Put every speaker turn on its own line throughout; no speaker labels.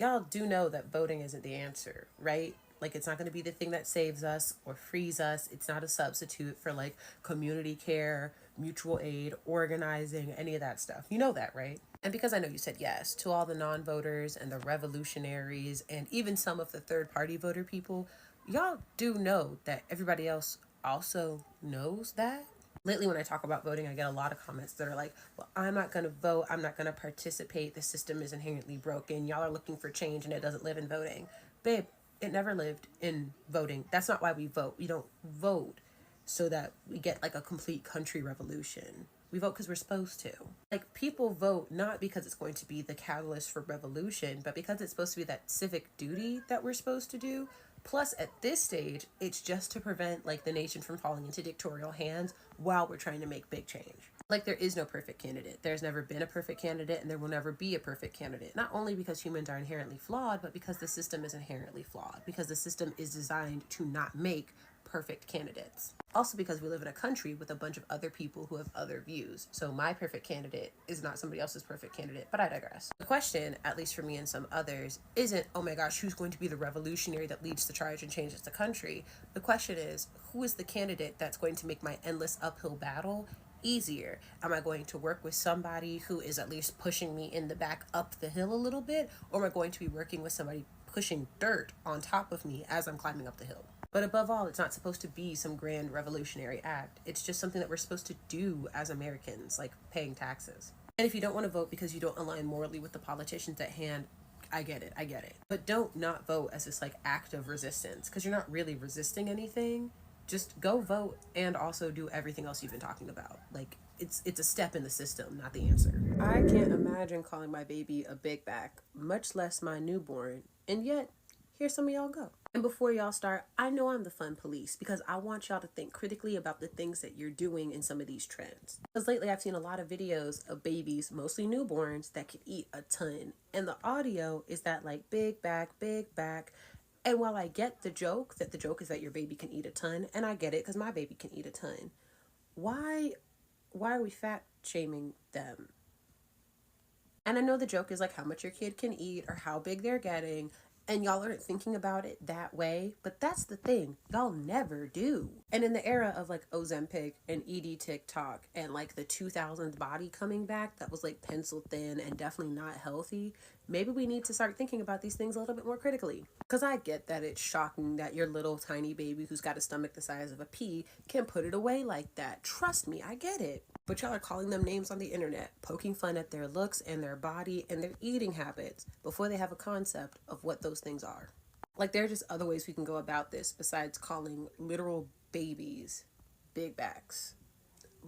y'all do know that voting isn't the answer, right? Like, it's not going to be the thing that saves us or frees us. It's not a substitute for like community care, mutual aid, organizing, any of that stuff. You know that, right? And because I know you said yes to all the non voters and the revolutionaries and even some of the third party voter people, y'all do know that everybody else also knows that. Lately, when I talk about voting, I get a lot of comments that are like, well, I'm not going to vote. I'm not going to participate. The system is inherently broken. Y'all are looking for change and it doesn't live in voting. Babe, it never lived in voting. That's not why we vote. We don't vote so that we get like a complete country revolution. We vote because we're supposed to. Like, people vote not because it's going to be the catalyst for revolution, but because it's supposed to be that civic duty that we're supposed to do. Plus, at this stage, it's just to prevent like the nation from falling into dictatorial hands while we're trying to make big change. Like, there is no perfect candidate. There's never been a perfect candidate, and there will never be a perfect candidate. Not only because humans are inherently flawed, but because the system is inherently flawed. Because the system is designed to not make perfect candidates. Also, because we live in a country with a bunch of other people who have other views. So my perfect candidate is not somebody else's perfect candidate, but I digress. The question, at least for me and some others, isn't, oh my gosh, who's going to be the revolutionary that leads the charge and changes the country? The question is, who is the candidate that's going to make my endless uphill battle easier? Am I going to work with somebody who is at least pushing me in the back up the hill a little bit? Or am I going to be working with somebody pushing dirt on top of me as I'm climbing up the hill? But above all, it's not supposed to be some grand revolutionary act. It's just something that we're supposed to do as Americans, like paying taxes. And if you don't want to vote because you don't align morally with the politicians at hand, I get it. But don't not vote as this like act of resistance, because you're not really resisting anything. Just go vote and also do everything else you've been talking about. Like, it's a step in the system, not the answer. I can't imagine calling my baby a big back, much less my newborn. And yet, here some of y'all go. And before y'all start, I know I'm the fun police because I want y'all to think critically about the things that you're doing in some of these trends. Because lately I've seen a lot of videos of babies, mostly newborns, that can eat a ton. And the audio is that like big back, big back. And while I get the joke, that the joke is that your baby can eat a ton, and I get it because my baby can eat a ton, why are we fat shaming them? And I know the joke is like how much your kid can eat or how big they're getting, and y'all aren't thinking about it that way, but that's the thing, y'all never do. And in the era of like Ozempic and ED TikTok and like the 2000s body coming back that was like pencil thin and definitely not healthy, maybe we need to start thinking about these things a little bit more critically. Because I get that it's shocking that your little tiny baby who's got a stomach the size of a pea can put it away like that. Trust me, I get it. But y'all are calling them names on the internet, poking fun at their looks and their body and their eating habits before they have a concept of what those things are. Like, there are just other ways we can go about this besides calling literal babies big backs.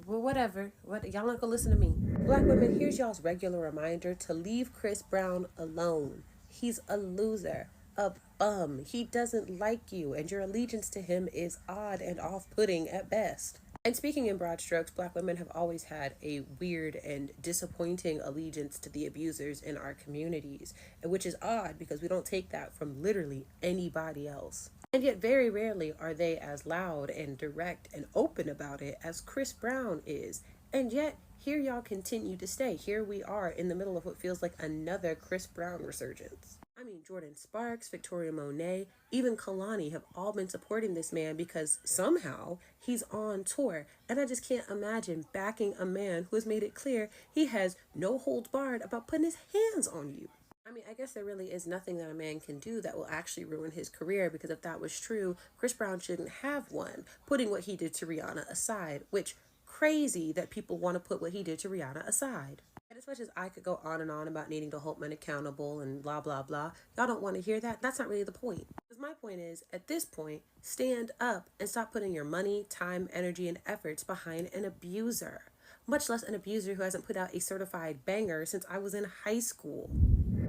Well, whatever. Y'all not gonna listen to me. Black women, here's y'all's regular reminder to leave Chris Brown alone. He's a loser, a bum. He doesn't like you, and your allegiance to him is odd and off-putting at best. And speaking in broad strokes, Black women have always had a weird and disappointing allegiance to the abusers in our communities, which is odd because we don't take that from literally anybody else. And yet very rarely are they as loud and direct and open about it as Chris Brown is. And yet here y'all continue to stay. Here we are in the middle of what feels like another Chris Brown resurgence. I mean, Jordan Sparks, Victoria Monet, even Kalani have all been supporting this man because somehow he's on tour. And I just can't imagine backing a man who has made it clear he has no holds barred about putting his hands on you. I mean, I guess there really is nothing that a man can do that will actually ruin his career, because if that was true, Chris Brown shouldn't have one, putting what he did to Rihanna aside, which crazy that people want to put what he did to Rihanna aside. And as much as I could go on and on about needing to hold men accountable and blah, blah, blah, y'all don't want to hear that. That's not really the point. Because my point is, at this point, stand up and stop putting your money, time, energy, and efforts behind an abuser. Much less an abuser who hasn't put out a certified banger since I was in high school.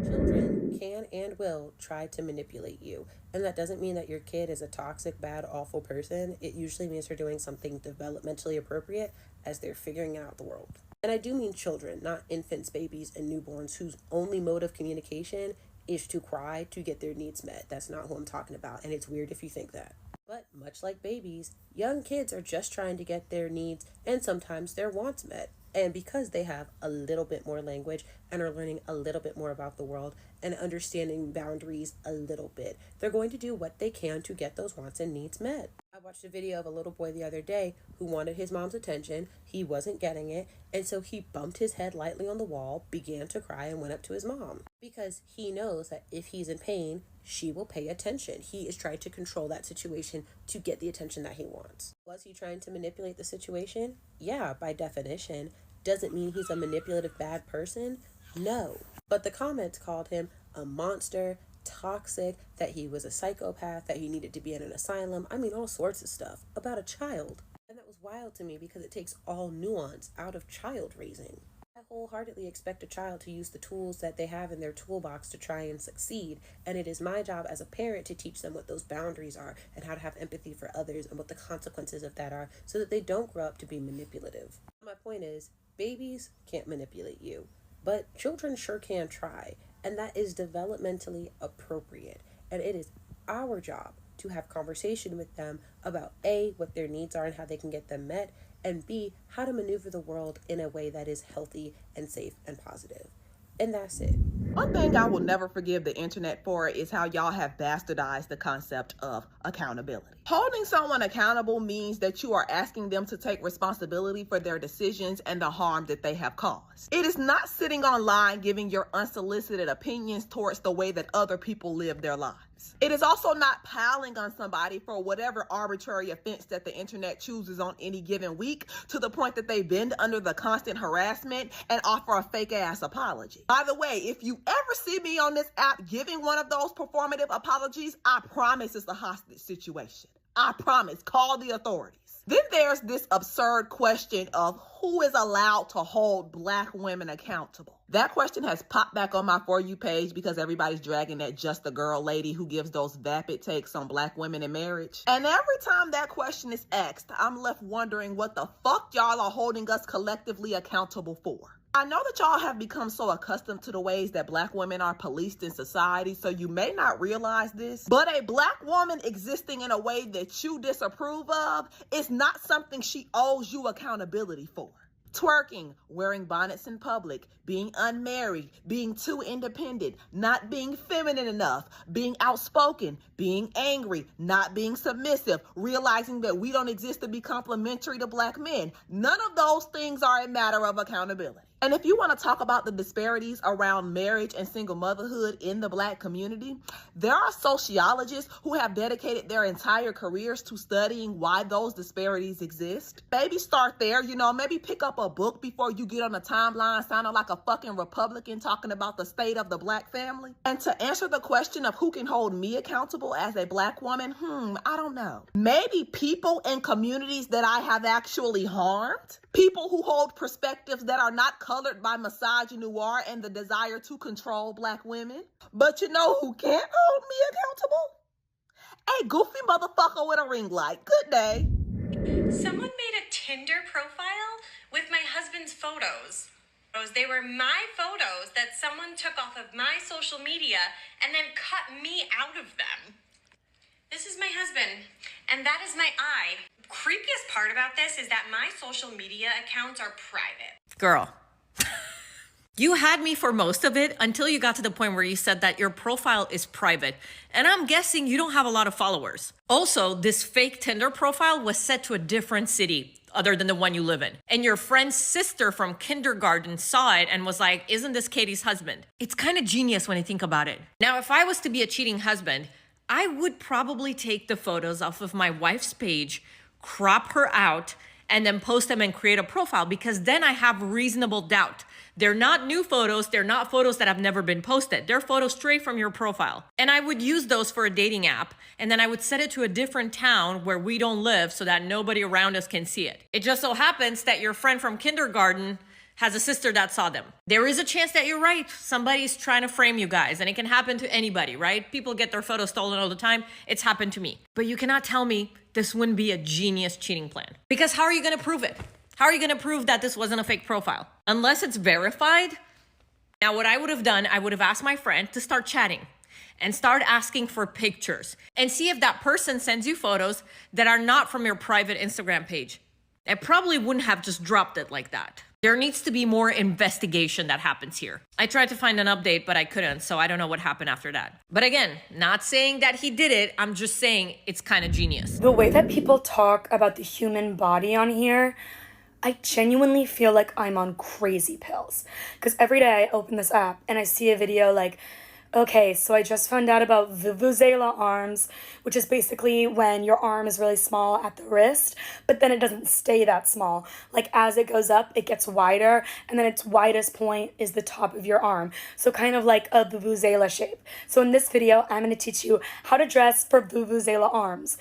Children can and will try to manipulate you. And that doesn't mean that your kid is a toxic, bad, awful person. It usually means they're doing something developmentally appropriate as they're figuring out the world. And I do mean children, not infants, babies, and newborns whose only mode of communication is to cry to get their needs met. That's not who I'm talking about. And it's weird if you think that. But much like babies, young kids are just trying to get their needs and sometimes their wants met. And because they have a little bit more language and are learning a little bit more about the world and understanding boundaries a little bit, they're going to do what they can to get those wants and needs met. I watched a video of a little boy the other day who wanted his mom's attention. He wasn't getting it, and so he bumped his head lightly on the wall, began to cry, and went up to his mom. Because he knows that if he's in pain, she will pay attention. He is trying to control that situation to get the attention that he wants. Was he trying to manipulate the situation? Yeah, by definition. Doesn't mean he's a manipulative bad person? No. But the comments called him a monster, toxic, that he was a psychopath, that he needed to be in an asylum. I mean, all sorts of stuff about a child. And that was wild to me because it takes all nuance out of child raising. I wholeheartedly expect a child to use the tools that they have in their toolbox to try and succeed, and it is my job as a parent to teach them what those boundaries are and how to have empathy for others and what the consequences of that are so that they don't grow up to be manipulative. My point is, babies can't manipulate you, but children sure can try, and that is developmentally appropriate, and it is our job to have conversation with them about A, what their needs are and how they can get them met, and B, how to maneuver the world in a way that is healthy and safe and positive. And that's it.
One thing I will never forgive the internet for is how y'all have bastardized the concept of accountability. Holding someone accountable means that you are asking them to take responsibility for their decisions and the harm that they have caused. It is not sitting online giving your unsolicited opinions towards the way that other people live their lives. It is also not piling on somebody for whatever arbitrary offense that the internet chooses on any given week to the point that they bend under the constant harassment and offer a fake ass apology. By the way, if you ever see me on this app giving one of those performative apologies, I promise it's a hostage situation. I promise. Call the authorities. Then there's this absurd question of who is allowed to hold Black women accountable. That question has popped back on my For You page because everybody's dragging that Just a Girl lady who gives those vapid takes on Black women in marriage. And every time that question is asked, I'm left wondering what the fuck y'all are holding us collectively accountable for. I know that y'all have become so accustomed to the ways that Black women are policed in society, so you may not realize this, but a Black woman existing in a way that you disapprove of is not something she owes you accountability for. Twerking, wearing bonnets in public, being unmarried, being too independent, not being feminine enough, being outspoken, being angry, not being submissive, realizing that we don't exist to be complementary to Black men. None of those things are a matter of accountability. And if you want to talk about the disparities around marriage and single motherhood in the Black community, there are sociologists who have dedicated their entire careers to studying why those disparities exist. Maybe start there, maybe pick up a book before you get on the timeline sounding like a fucking Republican talking about the state of the Black family. And to answer the question of who can hold me accountable as a Black woman, I don't know. Maybe people in communities that I have actually harmed, people who hold perspectives that are not colored by misogyny and the desire to control Black women. But you know who can't hold me accountable? A goofy motherfucker with a ring light. Good day.
Someone made a Tinder profile with my husband's photos. They were my photos that someone took off of my social media and then cut me out of them. This is my husband, and that is my eye. Creepiest part about this is that my social media accounts are private.
Girl, you had me for most of it until you got to the point where you said that your profile is private. And I'm guessing you don't have a lot of followers. Also, this fake Tinder profile was set to a different city other than the one you live in. And your friend's sister from kindergarten saw it and was like, isn't this Katie's husband? It's kind of genius when you think about it. Now, if I was to be a cheating husband, I would probably take the photos off of my wife's page, crop her out, and then post them and create a profile, because then I have reasonable doubt. They're not new photos. They're not photos that have never been posted. They're photos straight from your profile. And I would use those for a dating app. And then I would set it to a different town where we don't live so that nobody around us can see it. It just so happens that your friend from kindergarten has a sister that saw them. There is a chance that you're right. Somebody's trying to frame you guys, and it can happen to anybody, right? People get their photos stolen all the time. It's happened to me. But you cannot tell me this wouldn't be a genius cheating plan. Because how are you gonna prove it? How are you gonna prove that this wasn't a fake profile? Unless it's verified. Now, what I would have done, I would have asked my friend to start chatting. and start asking for pictures and see if that person sends you photos that are not from your private Instagram page. It probably wouldn't have just dropped it like that. There needs to be more investigation that happens here. I tried to find an update, but I couldn't, so I don't know what happened after that. But again, not saying that he did it, I'm just saying it's kind of genius.
The way that people talk about the human body on here, I genuinely feel like I'm on crazy pills. Because every day I open this app and I see a video like, okay, so I just found out about vuvuzela arms, which is basically when your arm is really small at the wrist, but then it doesn't stay that small. Like as it goes up, it gets wider, and then its widest point is the top of your arm. So kind of like a vuvuzela shape. So in this video, I'm going to teach you how to dress for vuvuzela arms.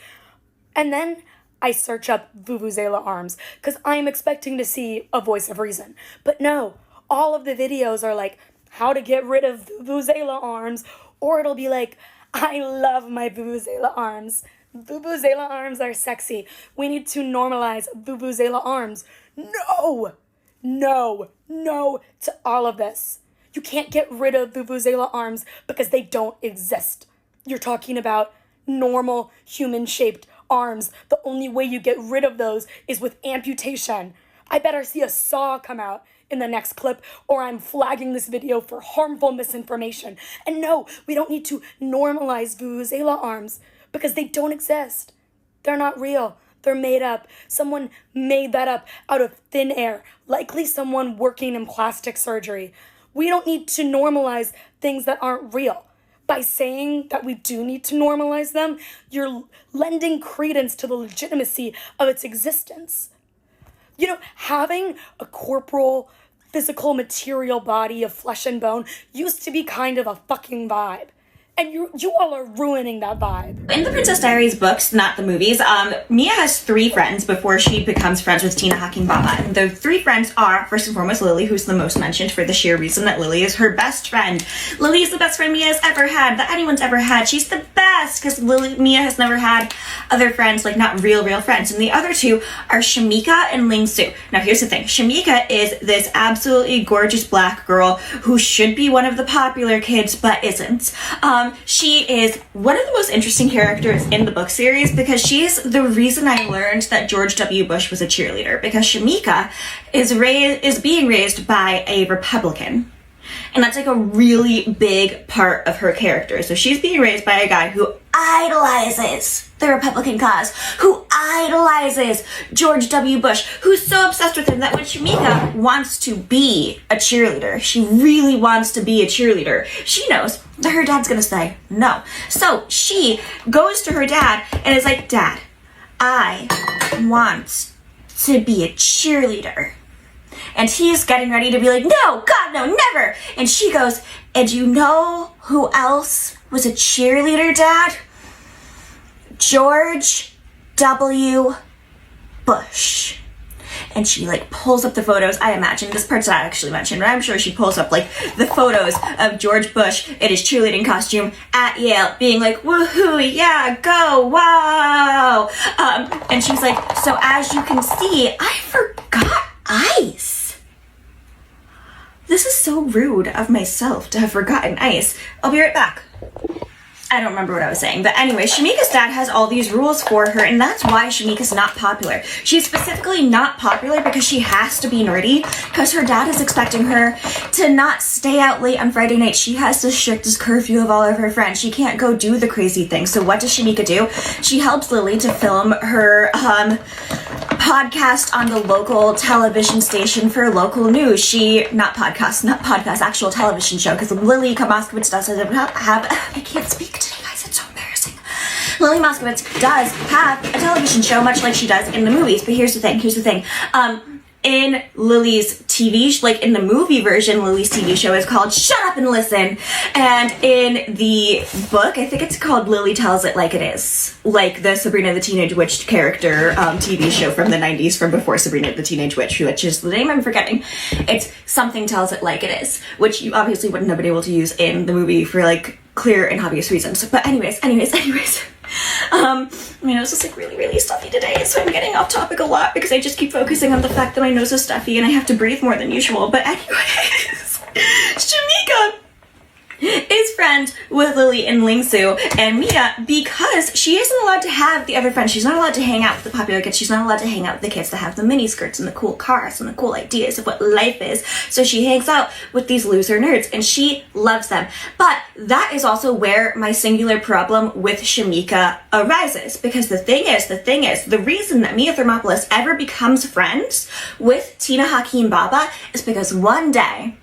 And then I search up vuvuzela arms because I'm expecting to see a voice of reason. But no, all of the videos are like, how to get rid of vuvuzela arms, or it'll be like, I love my vuvuzela arms. Vuvuzela arms are sexy. We need to normalize vuvuzela arms. No to all of this. You can't get rid of vuvuzela arms because they don't exist. You're talking about normal human-shaped arms. The only way you get rid of those is with amputation. I better see a saw come out in the next clip, or I'm flagging this video for harmful misinformation. And no, we don't need to normalize vuvuzela arms because they don't exist. They're not real. They're made up. Someone made that up out of thin air, likely someone working in plastic surgery. We don't need to normalize things that aren't real. By saying that we do need to normalize them, you're lending credence to the legitimacy of its existence. You know, having a corporal, physical, material body of flesh and bone used to be kind of a fucking vibe. And you all are ruining that vibe.
In the Princess Diaries books, not the movies, Mia has 3 friends before she becomes friends with Tina Hocking-Baba. And the 3 friends are, first and foremost, Lily, who's the most mentioned for the sheer reason that Lily is her best friend. Lily is the best friend Mia has ever had, that anyone's ever had. She's the best, because Mia has never had other friends, like not real friends. And the other 2 are Shamika and Ling Su. Now here's the thing, Shamika is this absolutely gorgeous black girl who should be one of the popular kids, but isn't. She is one of the most interesting characters in the book series because she's the reason I learned that George W. Bush was a cheerleader, because Shamika is being raised by a Republican. And that's like a really big part of her character. So she's being raised by a guy who idolizes the Republican cause, who idolizes George W. Bush, who's so obsessed with him that when Shamika wants to be a cheerleader, she really wants to be a cheerleader, she knows that her dad's gonna say no. So she goes to her dad and is like, Dad, I want to be a cheerleader. And he's getting ready to be like, no, God, no, never. And she goes, and you know who else was a cheerleader, Dad? George W. Bush. And she like pulls up the photos. I imagine this part's not actually mentioned, but I'm sure she pulls up like the photos of George Bush in his cheerleading costume at Yale, being like, woohoo, yeah, go, wow. And she's like, so as you can see, I forgot ice. This is so rude of myself to have forgotten ice. I'll be right back. I don't remember what I was saying, but anyway, Shamika's dad has all these rules for her, and that's why Shamika's not popular. She's specifically not popular because she has to be nerdy, because her dad is expecting her to not stay out late on Friday night. She has the strictest curfew of all of her friends. She can't go do the crazy things. So what does Shamika do? She helps Lily to film her podcast on the local television station for local news. Not podcast, actual television show, because Lily Moskowitz doesn't have, I can't speak today, guys, it's so embarrassing. Lily Moskowitz does have a television show, much like she does in the movies, but here's the thing, in Lily's TV, like in the movie version, Lily's TV show is called Shut Up and Listen. And in the book, I think it's called Lily Tells It Like It Is. Like the Sabrina the Teenage Witch character TV show from the 90s, from before Sabrina the Teenage Witch, which is the name I'm forgetting. It's Something Tells It Like It Is, which you obviously wouldn't have been able to use in the movie for like clear and obvious reasons. But anyways. My nose is like really stuffy today, so I'm getting off topic a lot because I just keep focusing on the fact that my nose is stuffy and I have to breathe more than usual. But anyways, Shamika is friends with Lily and Lingsu and Mia because she isn't allowed to have the other friends. She's not allowed to hang out with the popular kids. She's not allowed to hang out with the kids that have the mini skirts and the cool cars and the cool ideas of what life is. So she hangs out with these loser nerds and she loves them. But that is also where my singular problem with Shamika arises, because the thing is, the reason that Mia Thermopolis ever becomes friends with Tina Hakeem Baba is because one day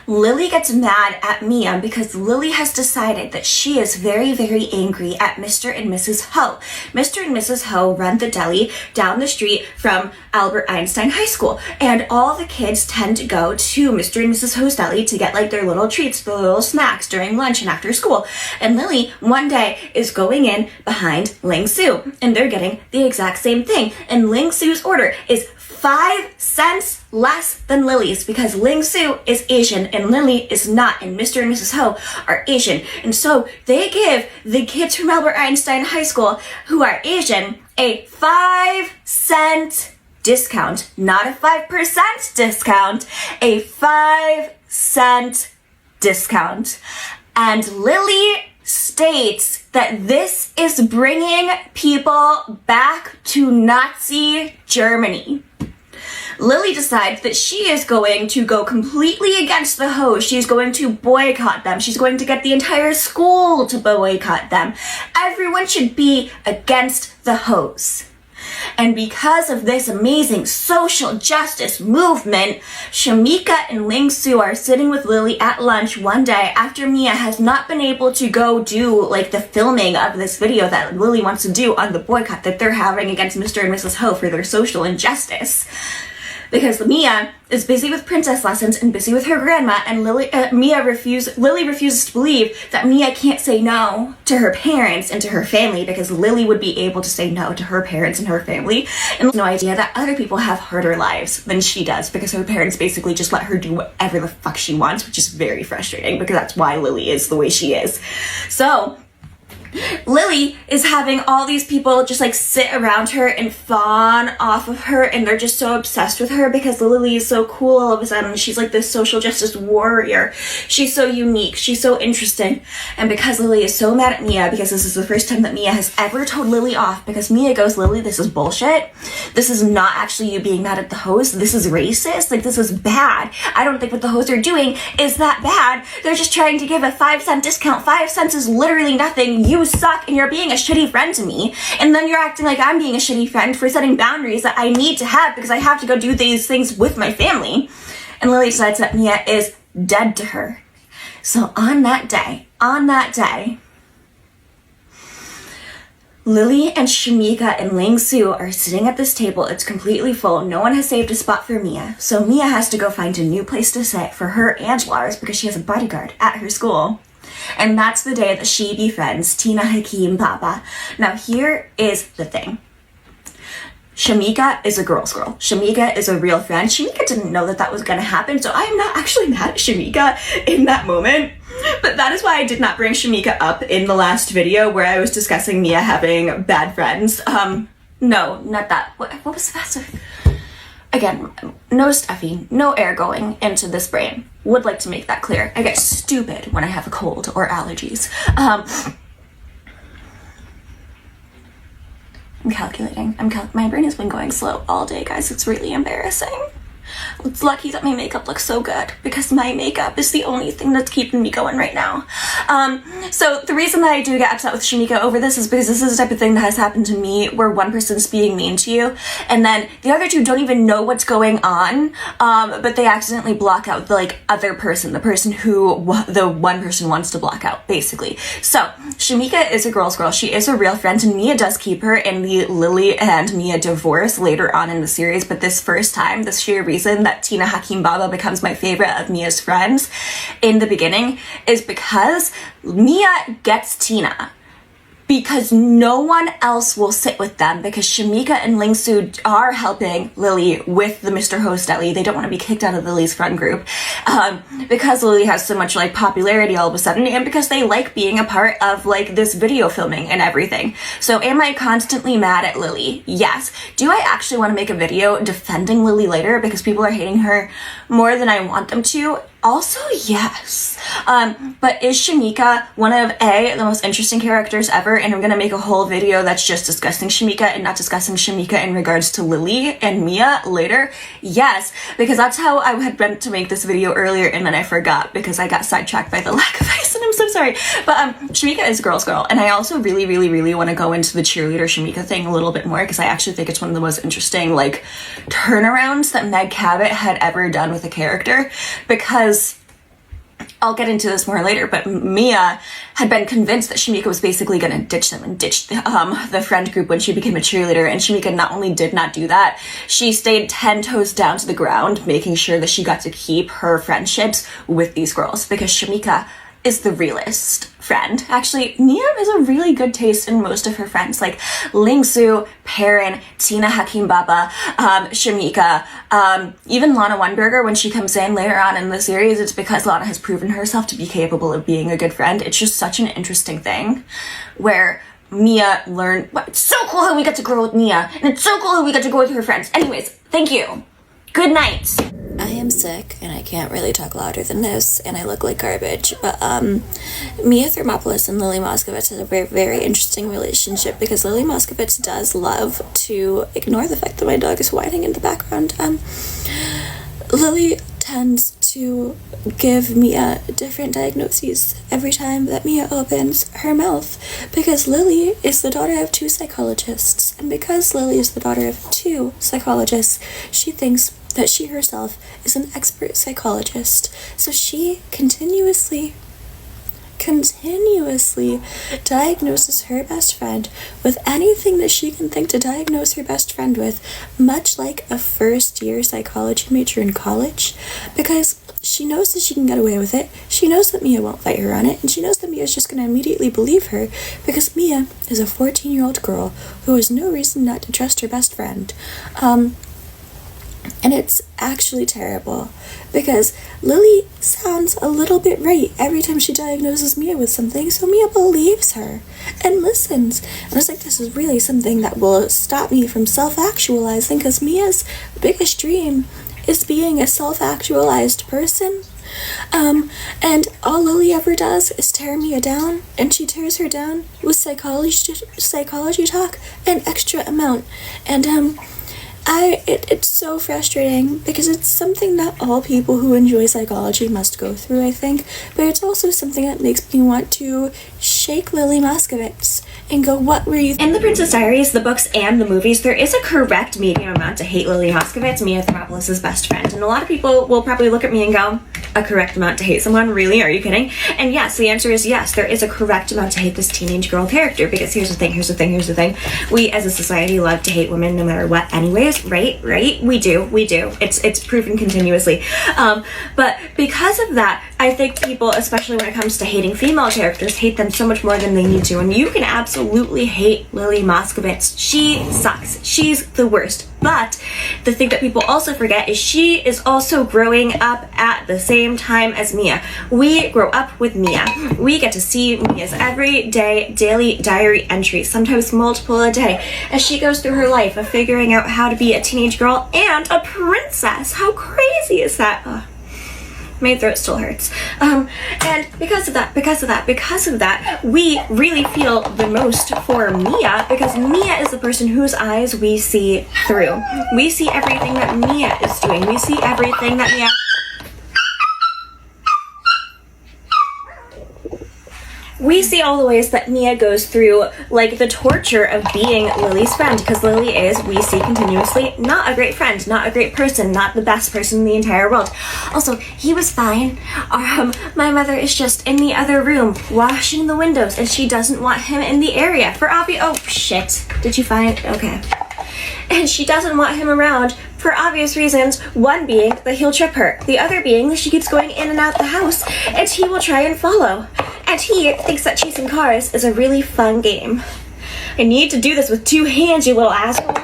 Lily gets mad at Mia because Lily has decided that she is very, very angry at Mr. and Mrs. Ho. Mr. and Mrs. Ho run the deli down the street from Albert Einstein High School, and all the kids tend to go to Mr. and Mrs. Ho's deli to get like their little treats, their little snacks during lunch and after school. And Lily one day is going in behind Ling Su, and they're getting the exact same thing. And Ling Su's order is 5 cents less than Lily's because Ling Su is Asian and Lily is not, and Mr. and Mrs. Ho are Asian. And so they give the kids from Albert Einstein High School who are Asian a 5-cent discount, not a 5% discount, a 5-cent discount. And Lily states that this is bringing people back to Nazi Germany. Lily decides that she is going to go completely against the Ho's. She's going to boycott them. She's going to get the entire school to boycott them. Everyone should be against the Ho's. And because of this amazing social justice movement, Shamika and Ling Su are sitting with Lily at lunch one day after Mia has not been able to go do like the filming of this video that Lily wants to do on the boycott that they're having against Mr. and Mrs. Ho for their social injustice. Because Mia is busy with princess lessons and busy with her grandma, and Lily refuses to believe that Mia can't say no to her parents and to her family, because Lily would be able to say no to her parents and her family, and no idea that other people have harder lives than she does, because her parents basically just let her do whatever the fuck she wants, which is very frustrating, because that's why Lily is the way she is. So Lily is having all these people just like sit around her and fawn off of her, and they're just so obsessed with her because Lily is so cool all of a sudden. She's like this social justice warrior. She's so unique. She's so interesting. And because Lily is so mad at Mia, because this is the first time that Mia has ever told Lily off, because Mia goes, Lily, this is bullshit. This is not actually you being mad at the host. This is racist. Like, this is bad. I don't think what the hosts are doing is that bad. They're just trying to give a 5-cent discount. 5 cents is literally nothing. You suck and you're being a shitty friend to me, and then you're acting like I'm being a shitty friend for setting boundaries that I need to have because I have to go do these things with my family. And Lily decides that Mia is dead to her. So on that day, Lily and Shamika and Ling Su are sitting at this table. It's completely full. No one has saved a spot for Mia. So Mia has to go find a new place to sit for her and Lars because she has a bodyguard at her school. And that's the day that she befriends Tina Hakeem Baba. Now here is the thing. Shamika is a girl's girl. Shamika is a real friend. Shamika didn't know that that was going to happen, so I am not actually mad at Shamika in that moment. But that is why I did not bring Shamika up in the last video where I was discussing Mia having bad friends. No, not that. What was the best? Again, no stuffing, no air going into this brain. Would like to make that clear. I get stupid when I have a cold or allergies. I'm calculating. My brain has been going slow all day, guys. It's really embarrassing. It's lucky that my makeup looks so good because my makeup is the only thing that's keeping me going right now. So the reason that I do get upset with Shamika over this is because this is the type of thing that has happened to me where one person's being mean to you and then the other two don't even know what's going on, but they accidentally block out the like other person, the person who the one person wants to block out, basically. So Shamika is a girl's girl. She is a real friend, and Mia does keep her in the Lily and Mia divorce later on in the series, but this first time, this sheer reason that Tina Hakeem Baba becomes my favorite of Mia's friends in the beginning is because Mia gets Tina because no one else will sit with them, because Shamika and Ling Su are helping Lily with the Mr. Host deli. They don't want to be kicked out of Lily's friend group because Lily has so much like popularity all of a sudden, and because they like being a part of like this video filming and everything. So am I constantly mad at Lily? Yes. Do I actually want to make a video defending Lily later because people are hating her more than I want them to? Also, yes. But is Shamika one of the most interesting characters ever? And I'm gonna make a whole video that's just discussing Shamika and not discussing Shamika in regards to Lily and Mia later. Yes, because that's how I had meant to make this video earlier, and then I forgot because I got sidetracked by the lack of ice, and I'm so sorry. But Shamika is girl's girl, and I also really, really, really want to go into the cheerleader Shamika thing a little bit more because I actually think it's one of the most interesting like turnarounds that Meg Cabot had ever done with a character, because I'll get into this more later, but Mia had been convinced that Shamika was basically going to ditch them and ditch the friend group when she became a cheerleader, and Shamika not only did not do that, she stayed 10 toes down to the ground, making sure that she got to keep her friendships with these girls, because Shamika is the realist friend. Actually, Mia has a really good taste in most of her friends, like Lingsu, Perrin, Tina Hakim Baba, Shamika, even Lana Weinberger. When she comes in later on in the series, it's because Lana has proven herself to be capable of being a good friend. It's just such an interesting thing where Mia learned, it's so cool how we got to grow with Mia, and it's so cool how we got to grow with her friends. Anyways, thank you. Good night.
I am sick and I can't really talk louder than this and I look like garbage, but Mia Thermopolis and Lily Moscovitz has a very, very interesting relationship because Lily Moscovitz does love to ignore the fact that my dog is whining in the background. Lily tends to give Mia different diagnoses every time that Mia opens her mouth because Lily is the daughter of 2 psychologists, and because Lily is the daughter of 2 psychologists, she thinks that she herself is an expert psychologist. So she continuously diagnoses her best friend with anything that she can think to diagnose her best friend with, much like a first-year psychology major in college, because she knows that she can get away with it. She knows that Mia won't fight her on it, and she knows that Mia is just going to immediately believe her because Mia is a 14-year-old girl who has no reason not to trust her best friend. And it's actually terrible because Lily sounds a little bit right every time she diagnoses Mia with something, so Mia believes her and listens. And I was like, this is really something that will stop me from self-actualizing, because Mia's biggest dream is being a self-actualized person. And all Lily ever does is tear Mia down, and she tears her down with psychology talk an extra amount. And it's so frustrating because it's something that all people who enjoy psychology must go through, I think, but it's also something that makes me want to shake Lily Moscovitz and go, what were you
In The Princess Diaries, the books and the movies, there is a correct medium amount to hate Lily Moscovitz, Mia Thermopolis' best friend. And a lot of people will probably look at me and go, a correct amount to hate someone? Really? Are you kidding? And yes, the answer is yes, there is a correct amount to hate this teenage girl character, because here's the thing. We as a society love to hate women no matter what anyways, right? We do. It's proven continuously. But because of that, I think people, especially when it comes to hating female characters, hate them so much more than they need to. And you can absolutely hate Lily Moscovitz. She sucks. She's the worst. But the thing that people also forget is she is also growing up at the same time as Mia. We grow up with Mia. We get to see Mia's everyday, daily diary entries, sometimes multiple a day, as she goes through her life of figuring out how to be a teenage girl and a princess. How crazy is that? Ugh. My throat still hurts. And because of that, we really feel the most for Mia, because Mia is the person whose eyes we see through. We see everything that Mia is doing. We see everything that Mia... We see all the ways that Mia goes through, like, the torture of being Lily's friend, because Lily is, we see continuously, not a great friend, not a great person, not the best person in the entire world. Also, he was fine. My mother is just in the other room washing the windows, and she doesn't want him in the area for obvious... Oh, shit. Did you find... Okay. And she doesn't want him around for obvious reasons, one being that he'll trip her, the other being that she keeps going in and out the house, and he will try and follow. And he thinks that chasing cars is a really fun game. I need to do this with 2 hands, you little asshole.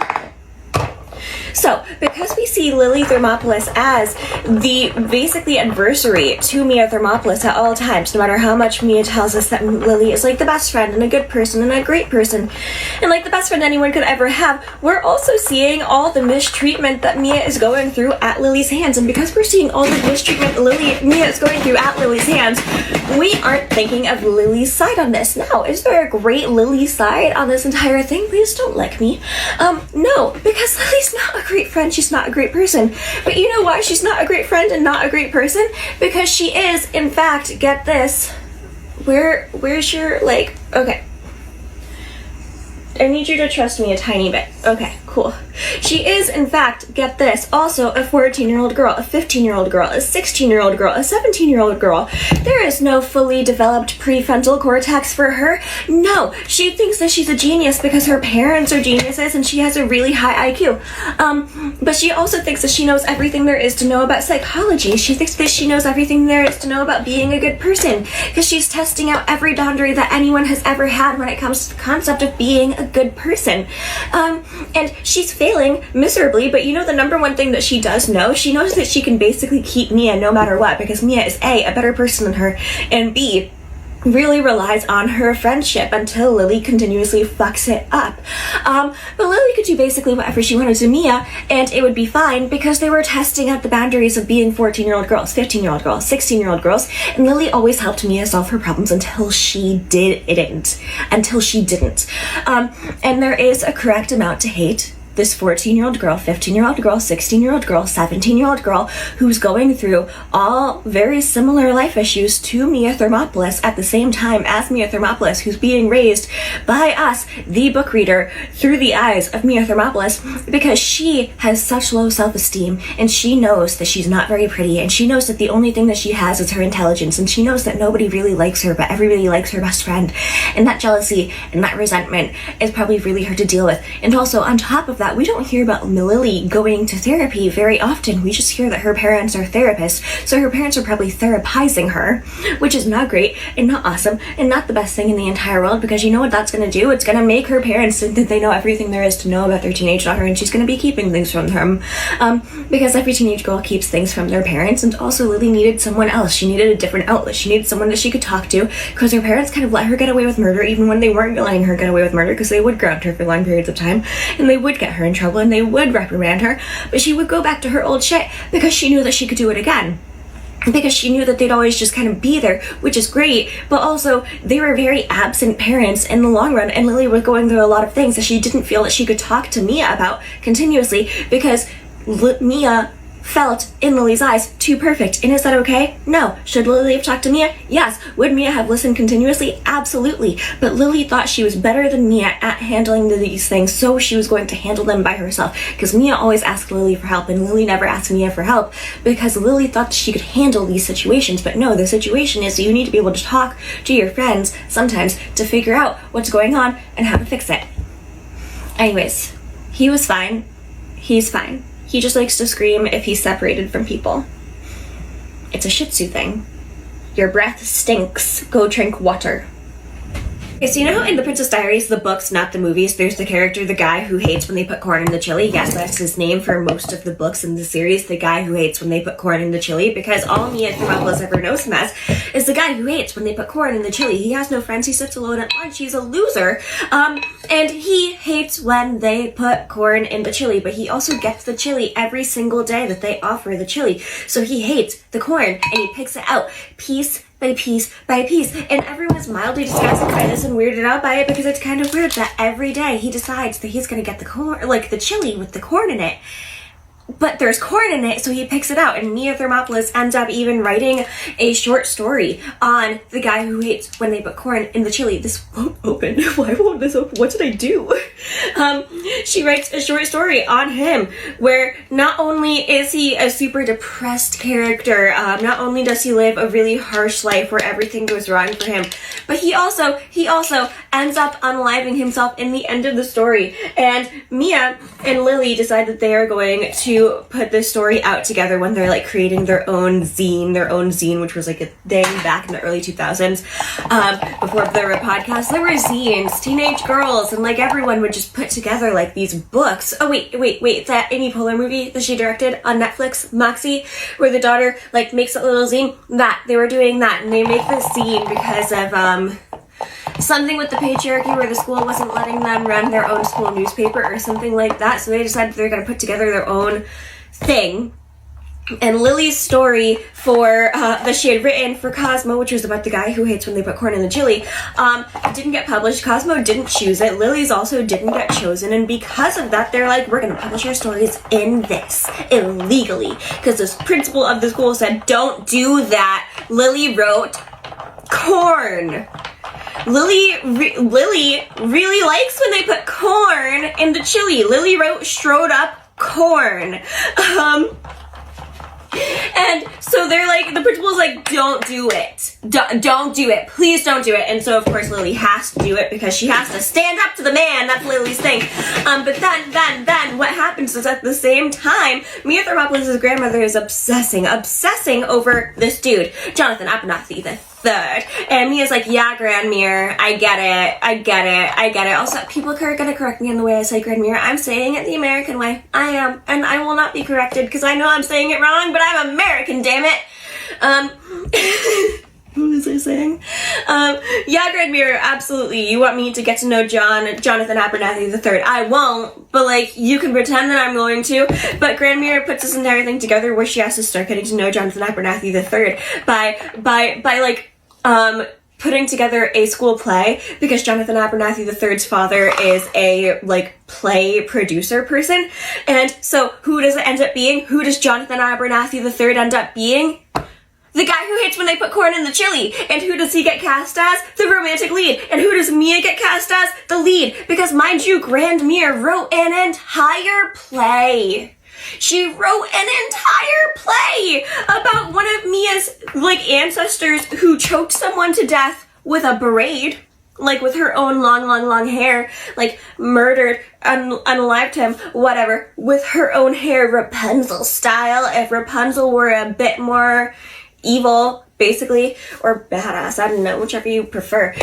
So, because we see Lily Thermopolis as the basically adversary to Mia Thermopolis at all times, no matter how much Mia tells us that Lily is like the best friend and a good person and a great person and like the best friend anyone could ever have, we're also seeing all the mistreatment that Mia is going through at Lily's hands. And because we're seeing all the mistreatment Mia is going through at Lily's hands, we aren't thinking of Lily's side on this. Now, is there a great Lily side on this entire thing? Please don't like me. No, because Lily's not a great friend. She's not a great person. But you know why she's not a great friend and not a great person? Because she is, in fact, get this. Where's your, like, okay. I need you to trust me a tiny bit. Okay, cool. She is, in fact, get this, also a 14-year-old girl, a 15-year-old girl, a 16-year-old girl, a 17-year-old girl. There is no fully developed prefrontal cortex for her. No, she thinks that she's a genius because her parents are geniuses and she has a really high IQ. But she also thinks that she knows everything there is to know about psychology. She thinks that she knows everything there is to know about being a good person because she's testing out every boundary that anyone has ever had when it comes to the concept of being a good person. And she's failing miserably, but you know the number one thing that she does know? She knows that she can basically keep Mia no matter what, because Mia is A, a better person than her, and B, really relies on her friendship until Lily continuously fucks it up. But Lily could do basically whatever she wanted to Mia, and it would be fine because they were testing out the boundaries of being 14-year-old girls, 15-year-old girls, 16-year-old girls, and Lily always helped Mia solve her problems until she didn't. And there is a correct amount to hate this 14-year-old girl, 15-year-old girl, 16-year-old girl, 17-year-old girl who's going through all very similar life issues to Mia Thermopolis at the same time as Mia Thermopolis, who's being raised by us, the book reader, through the eyes of Mia Thermopolis, because she has such low self-esteem and she knows that she's not very pretty and she knows that the only thing that she has is her intelligence, and she knows that nobody really likes her but everybody likes her best friend, and that jealousy and that resentment is probably really hard to deal with. And also on top of that, we don't hear about Lily going to therapy very often. We just hear that her parents are therapists, so her parents are probably therapizing her, which is not great and not awesome and not the best thing in the entire world, because you know what that's going to do? It's going to make her parents think that they know everything there is to know about their teenage daughter, and she's going to be keeping things from them, because every teenage girl keeps things from their parents. And also Lily needed someone else. She needed a different outlet. She needed someone that she could talk to, because her parents kind of let her get away with murder even when they weren't letting her get away with murder, because they would ground her for long periods of time and they would get her in trouble and they would reprimand her, but she would go back to her old shit because she knew that she could do it again, because she knew that they'd always just kind of be there, which is great. But also they were very absent parents in the long run, and Lily was going through a lot of things that she didn't feel that she could talk to Mia about continuously because Mia felt in Lily's eyes too perfect. And is that okay? No. Should Lily have talked to Mia? Yes. Would Mia have listened continuously? Absolutely. But Lily thought she was better than Mia at handling these things, so she was going to handle them by herself, because Mia always asked Lily for help and Lily never asked Mia for help because Lily thought she could handle these situations. But no, the situation is you need to be able to talk to your friends sometimes to figure out what's going on and how to fix it. Anyways, he was fine. He's fine. He just likes to scream if he's separated from people. It's a Shih Tzu thing. Your breath stinks. Go drink water. Okay, so you know how in The Princess Diaries, the books, not the movies, there's the character, the guy who hates when they put corn in the chili? Yes, that's his name for most of the books in the series, the guy who hates when they put corn in the chili, because all Mia Thermopolis ever knows him as is the guy who hates when they put corn in the chili. He has no friends, he sits alone at lunch, he's a loser, and he hates when they put corn in the chili, but he also gets the chili every single day that they offer the chili, so he hates the corn, and he picks it out piece by piece by piece, and everyone's mildly disgusted by this and weirded out by it because it's kind of weird that every day he decides that he's gonna get the corn, like the chili with the corn in it, but there's corn in it, so he picks it out. And Mia Thermopolis ends up even writing a short story on the guy who hates when they put corn in the chili. This won't open. Why won't this open? What did I do? She writes a short story on him where not only is he a super depressed character, not only does he live a really harsh life where everything goes wrong for him, but he also ends up unaliving himself in the end of the story. And Mia and Lily decide that they are going to to put this story out together when they're like creating their own zine, which was like a thing back in the early 2000s. Before there were podcasts, there were zines, teenage girls, and like everyone would just put together like these books. Oh wait, that Amy Poehler movie that she directed on Netflix, Moxie, where the daughter like makes a little zine, that they were doing that, and they make this zine because of something with the patriarchy where the school wasn't letting them run their own school newspaper or something like that, so they decided they're going to put together their own thing. And Lily's story for that she had written for Cosmo, which was about the guy who hates when they put corn in the chili, didn't get published. Cosmo didn't choose it. Lily's also didn't get chosen, and because of that, they're like, we're going to publish our stories in this illegally, because the principal of the school said, don't do that. Lily wrote corn. Lily really likes when they put corn in the chili. Lily wrote strode up corn. And so they're like, the principal's like, don't do it. Don't do it. Please don't do it. And so, of course, Lily has to do it because she has to stand up to the man. That's Lily's thing. But then what happens is at the same time, Mia Thermopolis' grandmother is obsessing over this dude, Jonathan Abernathy III. And Mia's like, yeah, Grandmere, I get it. Also, people are gonna correct me in the way I say Grandmere. I'm saying it the American way. I am. And I will not be corrected because I know I'm saying it wrong, but I'm American, damn it. What was I saying? Yeah, Grandmere, absolutely. You want me to get to know Jonathan Abernathy III. I won't, but like, you can pretend that I'm going to. But Grandmere puts this entire thing together where she has to start getting to know Jonathan Abernathy III by putting together a school play, because Jonathan Abernathy III's father is a like play producer person. And so who does it end up being? Who does Jonathan Abernathy III end up being? The guy who hates when they put corn in the chili. And who does he get cast as? The romantic lead. And who does Mia get cast as? The lead. Because mind you, Grandmere wrote an entire play. She wrote an entire play about one of Mia's like ancestors who choked someone to death with a braid, like with her own long hair, like murdered, unalived him, whatever, with her own hair, Rapunzel style. If Rapunzel were a bit more evil, basically, or badass, I don't know, whichever you prefer.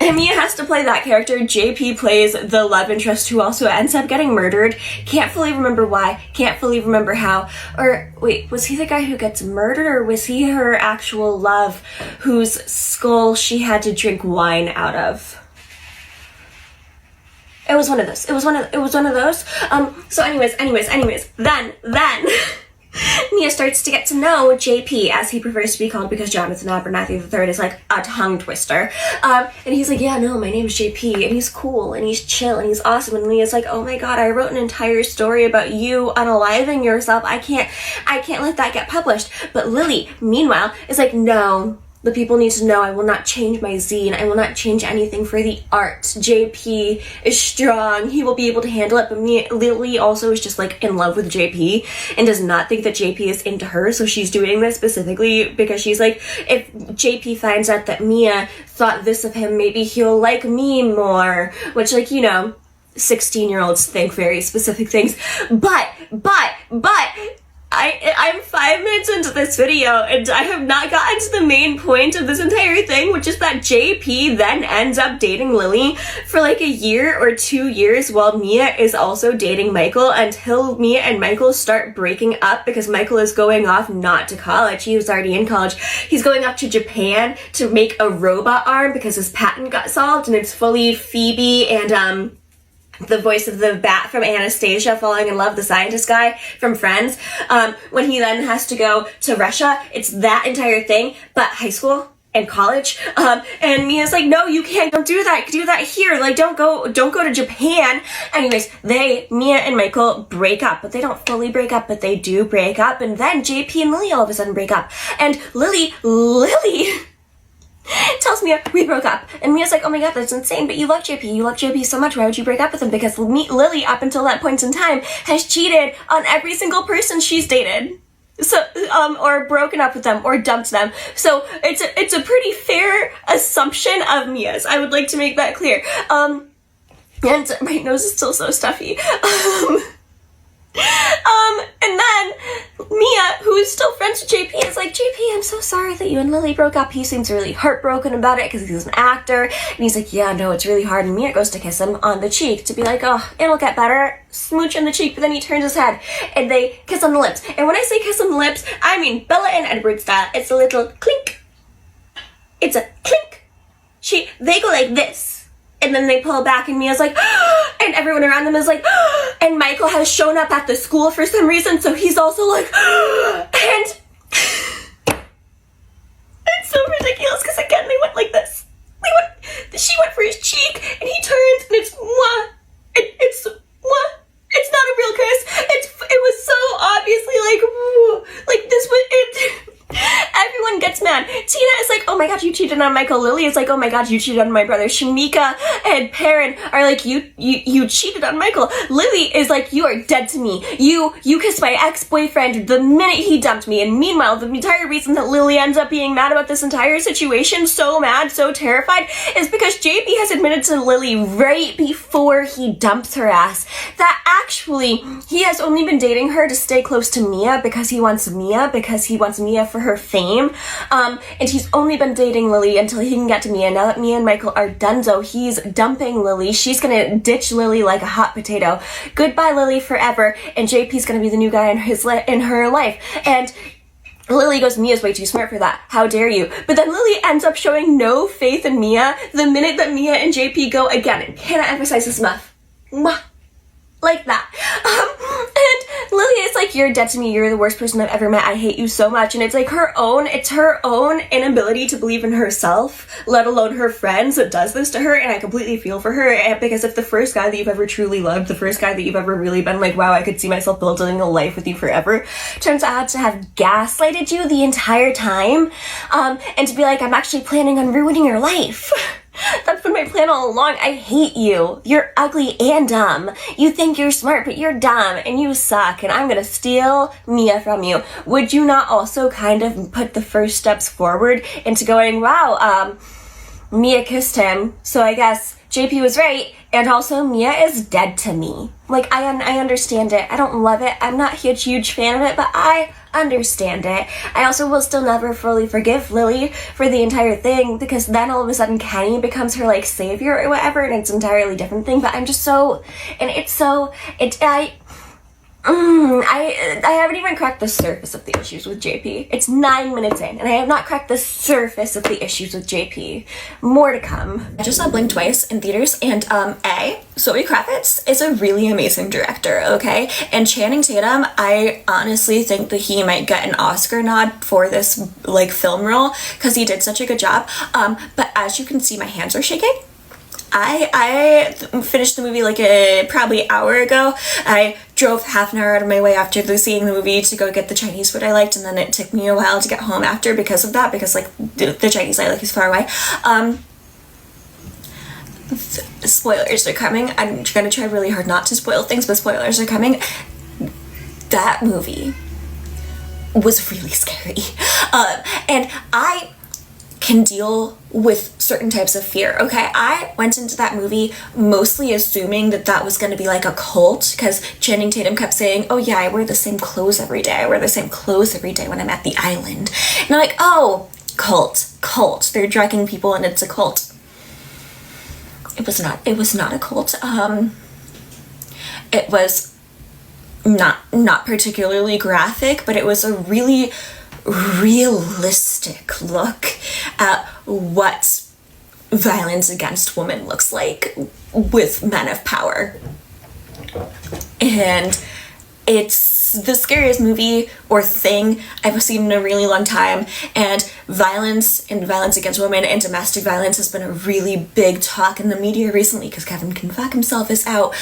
And Mia has to play that character. JP plays the love interest who also ends up getting murdered. Can't fully remember why. Can't fully remember how. Or, wait, was he the guy who gets murdered, or was he her actual love whose skull she had to drink wine out of? It was one of those. It was one of those. So anyways, then Mia starts to get to know JP, as he prefers to be called, because Jonathan Abernathy III is like a tongue twister. And he's like, yeah, no, my name's JP, and he's cool, and he's chill, and he's awesome. And Mia's like, oh my god, I wrote an entire story about you unaliving yourself. I can't let that get published. But Lily, meanwhile, is like, no, the people need to know I will not change my zine. I will not change anything for the art. JP is strong. He will be able to handle it. But Lily also is just like in love with JP and does not think that JP is into her. So she's doing this specifically because she's like, if JP finds out that Mia thought this of him, maybe he'll like me more. Which, like, you know, 16-year-olds think very specific things. But I'm 5 minutes into this video and I have not gotten to the main point of this entire thing, which is that JP then ends up dating Lily for like a year or 2 years while Mia is also dating Michael, until Mia and Michael start breaking up because Michael is going off not to college. He was already in college. He's going off to Japan to make a robot arm because his patent got solved, and it's fully Phoebe and the voice of the bat from Anastasia falling in love, the scientist guy from Friends. When he then has to go to Russia, it's that entire thing, but high school and college. And Mia's like, no, you can't, don't do that. Do that here. Like, don't go to Japan. Anyways, Mia and Michael break up, but they don't fully break up, but they do break up. And then JP and Lily all of a sudden break up. And Lily tells Mia, we broke up. And Mia's like, oh my god, that's insane, but you love JP. You love JP so much. Why would you break up with him? Because Lily, up until that point in time, has cheated on every single person she's dated. So, or broken up with them, or dumped them. So, it's a pretty fair assumption of Mia's. I would like to make that clear. And my nose is still so stuffy.
And then Mia, who is still friends with JP, is like, JP, I'm so sorry that you and Lily broke up. He seems really heartbroken about it because he's an actor. And he's like, yeah, no, it's really hard. And Mia goes to kiss him on the cheek to be like, oh, it'll get better. Smooch on the cheek, but then he turns his head and they kiss on the lips. And when I say kiss on the lips, I mean Bella and Edward style. It's a little clink. It's a clink. They go like this. And then they pull back and Mia's like, and everyone around them is like, and Michael has shown up at the school for some reason, so he's also like, and it's so ridiculous because again, they went like this. She went for his cheek and he turns and it's mwah. It's mwah. It's not a real kiss. It was so obviously like this was it. Everyone gets mad. Tina is like, oh my god, you cheated on Michael. Lily is like, oh my god, you cheated on my brother. Shamika and Perrin are like, you cheated on Michael. Lily is like, you are dead to me. You kissed my ex-boyfriend the minute he dumped me. And meanwhile, the entire reason that Lily ends up being mad about this entire situation, so mad, so terrified, is because JP has admitted to Lily right before he dumps her ass that actually he has only been dating her to stay close to Mia because he wants Mia for her fame, and he's only been dating Lily until he can get to Mia. Now that Mia and Michael are donezo, he's dumping Lily. She's gonna ditch Lily like a hot potato. Goodbye, Lily, forever. And JP's gonna be the new guy in her life. And Lily goes, Mia's way too smart for that. How dare you? But then Lily ends up showing no faith in Mia the minute that Mia and JP go again. And cannot emphasize this enough. Mwah. Like that. And Lily is like, you're dead to me. You're the worst person I've ever met. I hate you so much. And it's like her own inability to believe in herself, let alone her friends, that does this to her. And I completely feel for her, because if the first guy that you've ever truly loved, the first guy that you've ever really been like, wow, I could see myself building a life with you forever, turns out to have gaslighted you the entire time, and to be like, I'm actually planning on ruining your life. That's been my plan all along. I hate you. You're ugly and dumb. You think you're smart, but you're dumb and you suck, and I'm gonna steal Mia from you. Would you not also kind of put the first steps forward into going, wow, Mia kissed him, so I guess JP was right, and also Mia is dead to me. Like, I understand it. I don't love it. I'm not a huge fan of it, but I understand it. I also will still never fully forgive Lily for the entire thing, because then all of a sudden Kenny becomes her like savior or whatever, and it's an entirely different thing. But I'm just so, and it's so, I haven't even cracked the surface of the issues with JP. It's 9 minutes in, and I have not cracked the surface of the issues with JP. More to come.
I just saw Blink twice in theaters, and Zoe Kravitz is a really amazing director, okay? And Channing Tatum, I honestly think that he might get an Oscar nod for this like film role, because he did such a good job. But as you can see, my hands are shaking. I finished the movie like probably an hour ago. I drove half an hour out of my way after seeing the movie to go get the Chinese food I liked, and then it took me a while to get home after because of that, because like the Chinese I like is far away. Spoilers are coming. I'm gonna try really hard not to spoil things, but spoilers are coming. That movie was really scary, and I can deal with certain types of fear, okay? I went into that movie mostly assuming that that was going to be like a cult, because Channing Tatum kept saying, oh yeah, I wear the same clothes every day. I wear the same clothes every day when I'm at the island. And I'm like, oh, cult. They're drugging people and it's a cult. It was not a cult. It was not particularly graphic, but it was a really realistic look at what violence against women looks like with men of power. And it's the scariest movie or thing I've seen in a really long time, and violence against women and domestic violence has been a really big talk in the media recently, because Kevin Can Fuck Himself is out,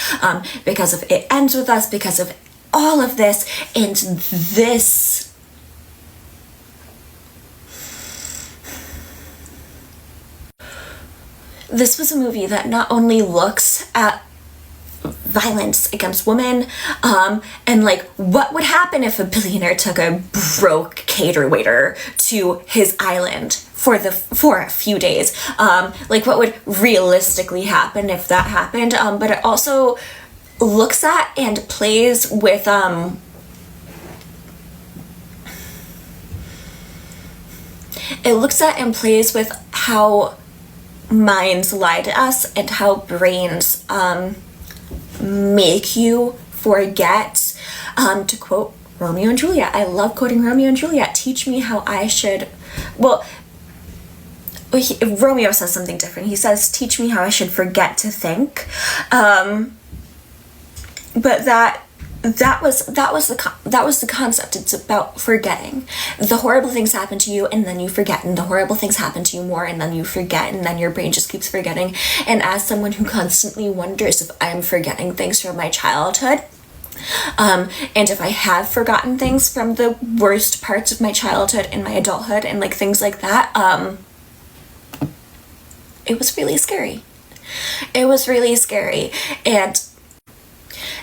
because of It Ends With Us, because of all of this, and this was a movie that not only looks at violence against women, and like what would happen if a billionaire took a broke cater waiter to his island for a few days, like what would realistically happen if that happened, but it also
looks at and plays with how minds lie to us and how brains make you forget. To quote Romeo and Juliet, I love quoting Romeo and Juliet. Teach me how I should. Well, Romeo says something different. He says, "Teach me how I should forget to think." But that was the concept. It's about forgetting. The horrible things happen to you and then you forget, and the horrible things happen to you more and then you forget, and then your brain just keeps forgetting. And as someone who constantly wonders if I'm forgetting things from my childhood, and if I have forgotten things from the worst parts of my childhood and my adulthood and like things like that, it was really scary. It was really scary. And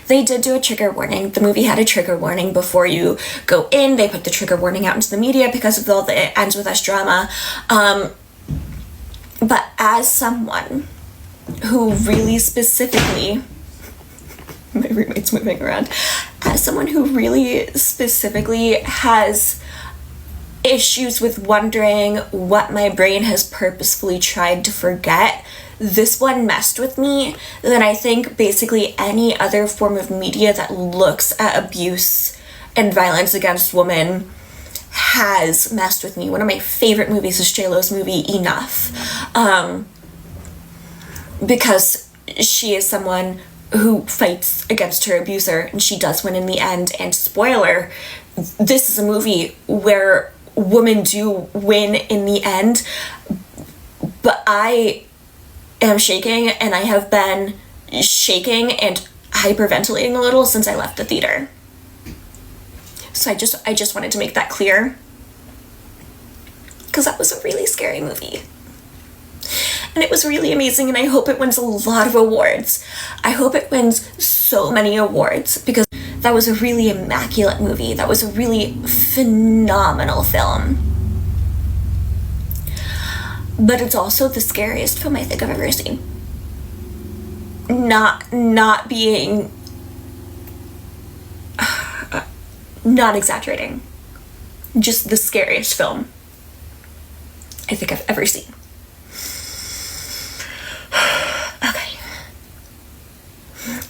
they did do a trigger warning. The movie had a trigger warning before you go in. They put the trigger warning out into the media because of all the it ends with us drama. But as someone who really specifically, my roommate's moving around, as someone who really specifically has issues with wondering what my brain has purposefully tried to forget, this one messed with me, then I think basically any other form of media that looks at abuse and violence against women has messed with me. One of my favorite movies is J-Lo's movie Enough, because she is someone who fights against her abuser, and she does win in the end. And spoiler, this is a movie where women do win in the end, but I am shaking, and I have been shaking and hyperventilating a little since I left the theater. So I just wanted to make that clear, because that was a really scary movie. And it was really amazing, and I hope it wins a lot of awards. I hope it wins so many awards, because that was a really immaculate movie. That was a really phenomenal film. But it's also the scariest film I think I've ever seen. Not being... not exaggerating. Just the scariest film I think I've ever seen. Okay.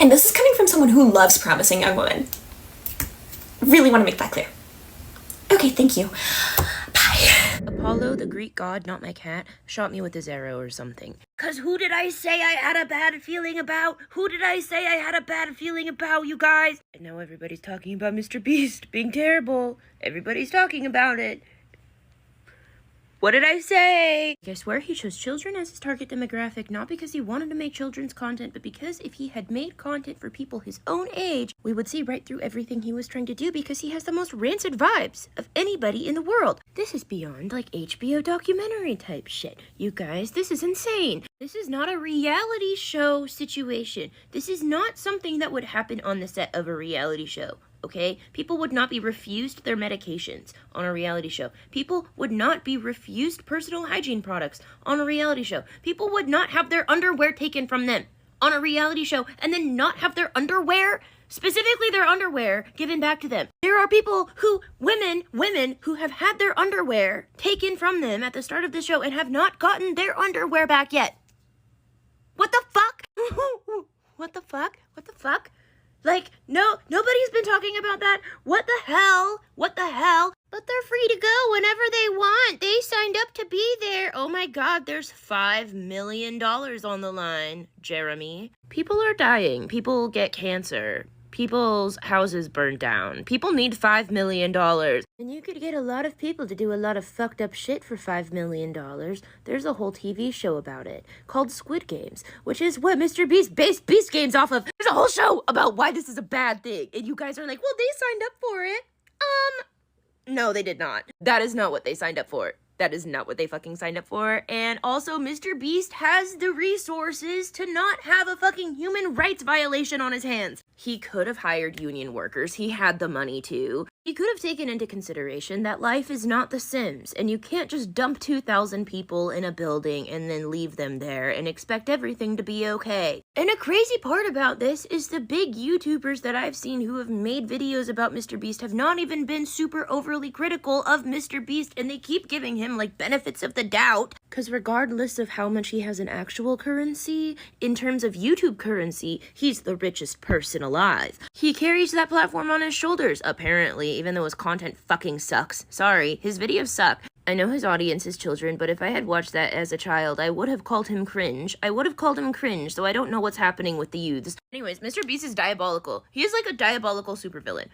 And this is coming from someone who loves Promising Young Woman. Really want to make that clear. Okay, thank you.
Apollo, the Greek god, not my cat, shot me with his arrow or something. 'Cause who did I say I had a bad feeling about? Who did I say I had a bad feeling about, you guys? And now everybody's talking about Mr. Beast being terrible. Everybody's talking about it. What did I say? I swear he chose children as his target demographic, not because he wanted to make children's content, but because if he had made content for people his own age, we would see right through everything he was trying to do, because he has the most rancid vibes of anybody in the world. This is beyond like HBO documentary type shit. You guys, this is insane. This is not a reality show situation. This is not something that would happen on the set of a reality show. Okay? People would not be refused their medications on a reality show. People would not be refused personal hygiene products on a reality show. People would not have their underwear taken from them on a reality show and then not have their underwear, specifically their underwear, given back to them. There are people who, women who have had their underwear taken from them at the start of the show and have not gotten their underwear back yet. What the fuck? What the fuck? What the fuck? Like, no, nobody's been talking about that. What the hell? What the hell? But they're free to go whenever they want. They signed up to be there. Oh my God, there's $5 million on the line, Jeremy. People are dying. People get cancer. People's houses burn down. People need $5 million. And you could get a lot of people to do a lot of fucked up shit for $5 million. There's a whole TV show about it called Squid Games, which is what Mr. Beast based Beast Games off of. There's a whole show about why this is a bad thing. And you guys are like, well, they signed up for it. No, they did not. That is not what they signed up for. That is not what they fucking signed up for. And also, Mr. Beast has the resources to not have a fucking human rights violation on his hands. He could have hired union workers. He had the money to. He could have taken into consideration that life is not The Sims, and you can't just dump 2,000 people in a building and then leave them there and expect everything to be okay. And a crazy part about this is the big YouTubers that I've seen who have made videos about Mr. Beast have not even been super overly critical of Mr. Beast, and they keep giving him, like, benefits of the doubt. Because regardless of how much he has in actual currency, in terms of YouTube currency, he's the richest person alive. He carries that platform on his shoulders, apparently, even though his content fucking sucks. Sorry, his videos suck. I know his audience is children, but if I had watched that as a child, I would have called him cringe. So I don't know what's happening with the youths. Anyways, Mr. Beast is diabolical. He is like a diabolical supervillain.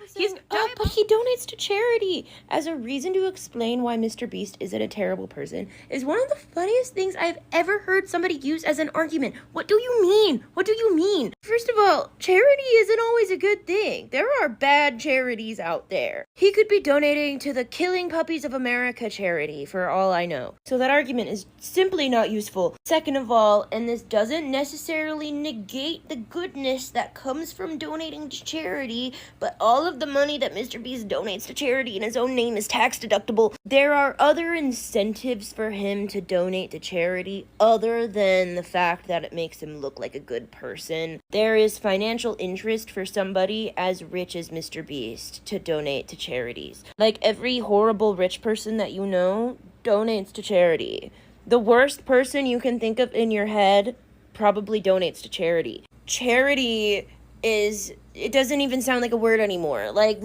But he donates to charity. As a reason to explain why Mr. Beast isn't a terrible person is one of the funniest things I've ever heard somebody use as an argument. What do you mean? What do you mean? First of all, charity isn't always a good thing. There are bad charities out there. He could be donating to the Killing Puppies of America charity, for all I know. So that argument is simply not useful. Second of all, and this doesn't necessarily negate the goodness that comes from donating to charity, but all of the money that Mr. Beast donates to charity in his own name is tax deductible. There are other incentives for him to donate to charity other than the fact that it makes him look like a good person. There is financial interest for somebody as rich as Mr. Beast to donate to charities. Like every horrible rich person that you know donates to charity. The worst person you can think of in your head probably donates to charity. Charity is, it doesn't even sound like a word anymore. Like,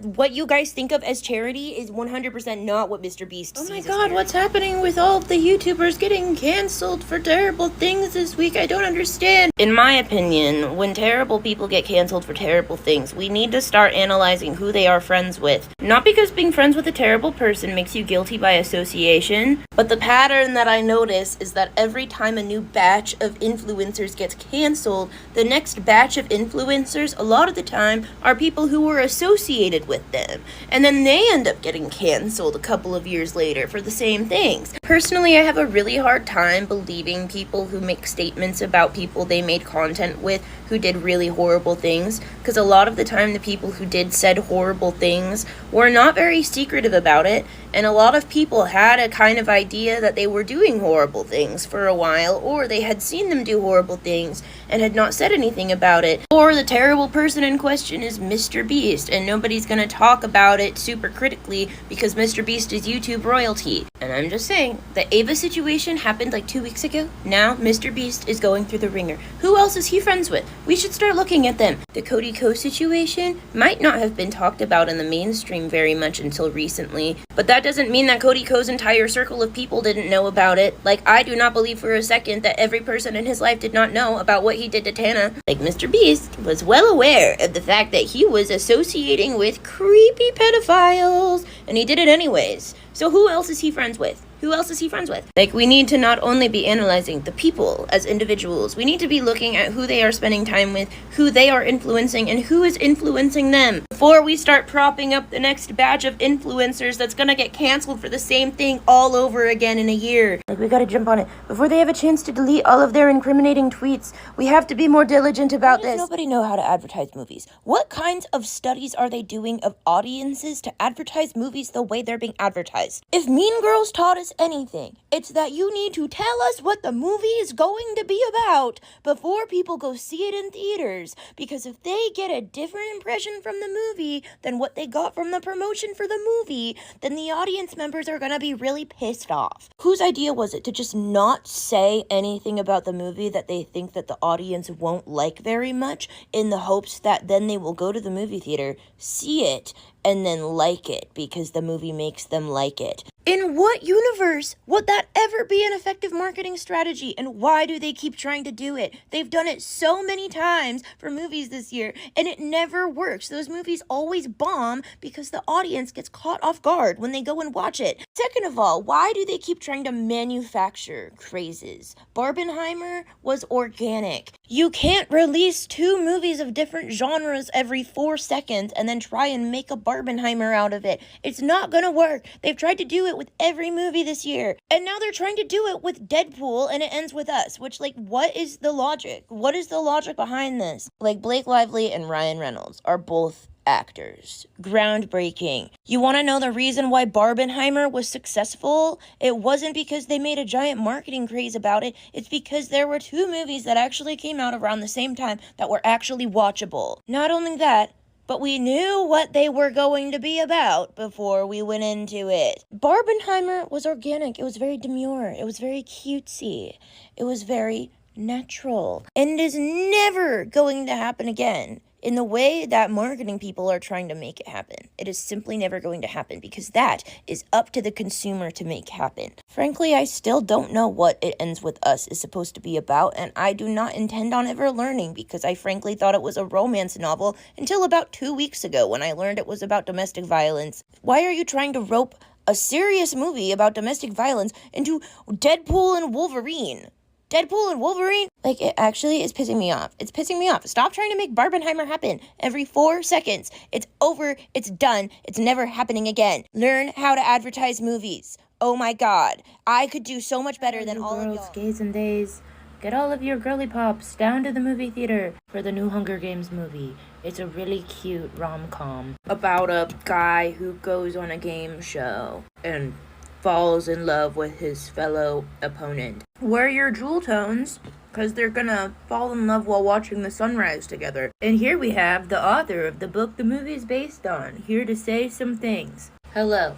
what you guys think of as charity is 100% not what Mr. Beast sees. Oh my god, what's happening with all of the YouTubers getting canceled for terrible things this week? I don't understand. In my opinion, when terrible people get canceled for terrible things, we need to start analyzing who they are friends with. Not because being friends with a terrible person makes you guilty by association, but the pattern that I notice is that every time a new batch of influencers gets canceled, the next batch of influencers a lot of the time are people who were associated with them, and then they end up getting canceled a couple of years later for the same things. Personally, I have a really hard time believing people who make statements about people they made content with who did really horrible things, because a lot of the time the people who did said horrible things were not very secretive about it, and a lot of people had a kind of idea that they were doing horrible things for a while, or they had seen them do horrible things and had not said anything about it. Or the terrible person in question is Mr. Beast, and nobody's gonna talk about it super critically because Mr. Beast is YouTube royalty. And I'm just saying, the Ava situation happened like 2 weeks ago. Now Mr. Beast is going through the ringer. Who else is he friends with? We should start looking at them. The Cody Ko situation might not have been talked about in the mainstream very much until recently, but that doesn't mean that Cody Ko's entire circle of people didn't know about it. Like, I do not believe for a second that every person in his life did not know about what he did to Tana. Like, Mr. Beast was well aware of the fact that he was associating with creepy pedophiles, and he did it anyways. So who else is he friends with? Who else is he friends with? Like, we need to not only be analyzing the people as individuals, we need to be looking at who they are spending time with, who they are influencing, and who is influencing them, before we start propping up the next batch of influencers that's gonna get canceled for the same thing all over again in a year. Like, we gotta jump on it. Before they have a chance to delete all of their incriminating tweets, we have to be more diligent about this. Why does nobody know how to advertise movies? What kinds of studies are they doing of audiences to advertise movies the way they're being advertised? If Mean Girls taught us anything, it's that you need to tell us what the movie is going to be about before people go see it in theaters, because if they get a different impression from the movie than what they got from the promotion for the movie, then the audience members are gonna be really pissed off. Whose idea was it to just not say anything about the movie that they think that the audience won't like very much, in the hopes that then they will go to the movie theater, see it, and then like it because the movie makes them like it? In what universe would that ever be an effective marketing strategy, and why do they keep trying to do it? They've done it so many times for movies this year, and it never works. Those movies always bomb because the audience gets caught off guard when they go and watch it. Second of all, why do they keep trying to manufacture crazes? Barbenheimer was organic. You can't release 2 movies of different genres every 4 seconds and then try and make a Barbenheimer out of it. It's not gonna work. They've tried to do it with every movie this year, and now they're trying to do it with Deadpool, and it ends with Us, which, like, what is the logic? What is the logic behind this? Like, Blake Lively and Ryan Reynolds are both actors. Groundbreaking. You want to know the reason why Barbenheimer was successful? It wasn't because they made a giant marketing craze about it. It's because there were 2 movies that actually came out around the same time that were actually watchable. Not only that, but we knew what they were going to be about before we went into it. Barbenheimer was organic. It was very demure. It was very cutesy. It was very natural. And it is never going to happen again in the way that marketing people are trying to make it happen. It is simply never going to happen because that is up to the consumer to make happen. Frankly, I still don't know what It Ends With Us is supposed to be about, and I do not intend on ever learning because I frankly thought it was a romance novel until about 2 weeks ago when I learned it was about domestic violence. Why are you trying to rope a serious movie about domestic violence into Deadpool and Wolverine? Deadpool and Wolverine? Like, it actually is pissing me off. It's pissing me off. Stop trying to make Barbenheimer happen. Every 4 seconds. It's over. It's done. It's never happening again. Learn how to advertise movies. Oh my god. I could do so much better than all of y'all. Gays and days. Get all of your girly pops down to the movie theater for the new Hunger Games movie. It's a really cute rom-com about a guy who goes on a game show and falls in love with his fellow opponent. Wear your jewel tones, because they're gonna fall in love while watching the sunrise together. And here we have the author of the book the movie is based on, here to say some things. Hello,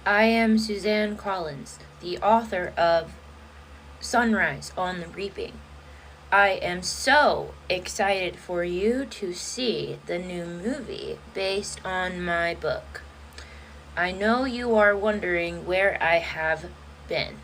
I am Suzanne Collins, the author of Sunrise on the Reaping. I am so excited for you to see the new movie based on my book. I know you are wondering where I have been.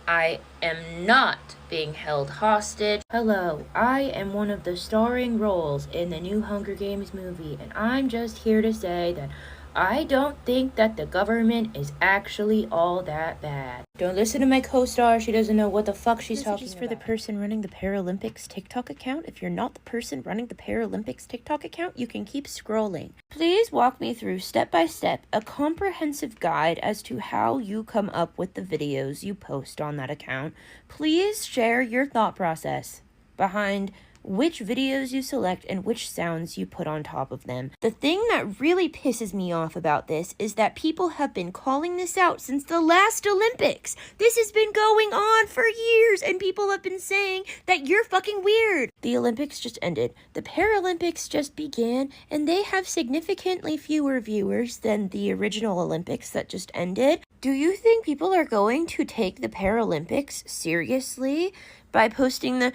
I am not being held hostage. Hello, I am one of the starring roles in the new Hunger Games movie, and I'm just here to say that I don't think that the government is actually all that bad. Don't listen to my co-star. She doesn't know what the fuck she's talking about. This is for the person running the Paralympics TikTok account. If you're not the person running the Paralympics TikTok account, you can keep scrolling. Please walk me through step by step a comprehensive guide as to how you come up with the videos you post on that account. Please share your thought process behind which videos you select and which sounds you put on top of them. The thing that really pisses me off about this is that people have been calling this out since the last Olympics. This has been going on for years, and people have been saying that you're fucking weird. The Olympics just ended. The Paralympics just began, and they have significantly fewer viewers than the original Olympics that just ended. Do you think people are going to take the Paralympics seriously by posting the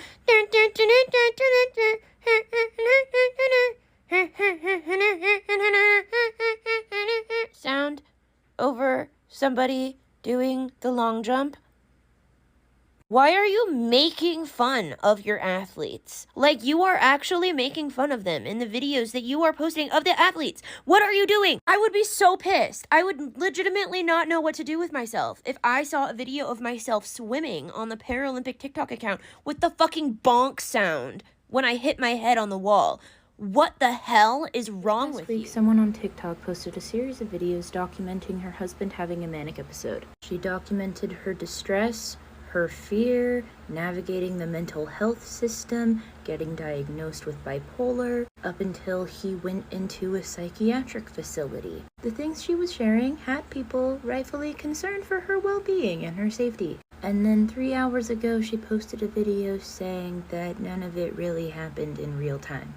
sound over somebody doing the long jump? Why are you making fun of your athletes? Like, you are actually making fun of them in the videos that you are posting of the athletes. What are you doing? I would be so pissed. I would legitimately not know what to do with myself if I saw a video of myself swimming on the Paralympic TikTok account with the fucking bonk sound when I hit my head on the wall. What the hell is wrong with you? Someone on TikTok posted a series of videos documenting her husband having a manic episode. She documented her distress, her fear, navigating the mental health system, getting diagnosed with bipolar, up until he went into a psychiatric facility. The things she was sharing had people rightfully concerned for her well-being and her safety. And then 3 hours ago, she posted a video saying that none of it really happened in real time.